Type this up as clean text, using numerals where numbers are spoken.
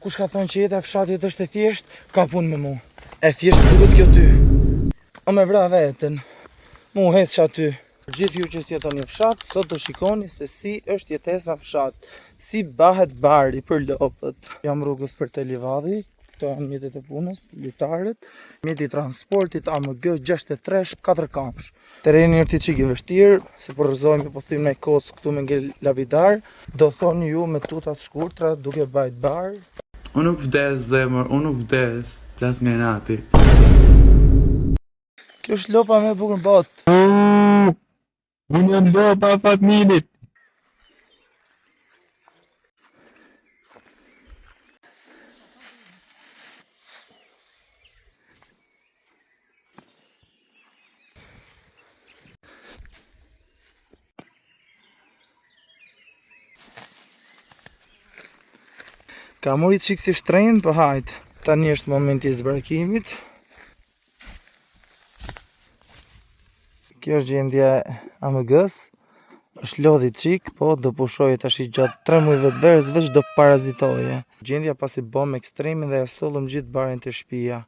Kush ka thonë që jeta e fshatit është e thjesht, ka punë me mu. E thjesht duket kjo ty. O me vra veten, mu hec që aty. Për gjithë ju që s'jetoni në fshat, sot do shikoni se si është jetesa në fshat. Si bahet bari për lopët. Jam rrugës për te Livadhi, këto janë mjetet e punës, litarët. Mjeti i transportit AMG 63 4 kamsh. Tereni është i çik i vështirë, se po rrëzohemi po thym në kocë këtu me ngel lapidar. Do thoni ju me tutat shkurtra duke bajt bar. Unë nuk vdes zemër, unë nuk vdes, plas nga nati. Kjo është lopa me bukur në botë. Unë jam lopa Fatminit. Ka murit qik si shtrenjë, për hajtë. Tani është momenti i zbrakimit. Kjo është gjendja AMG-s. Është lodhi qik, po do pushojë tash gjatë 3 muajve të verës veç do parazitoje. Gjendja pasi bom ekstremin dhe ja sollëm gjithë barin të shtëpia.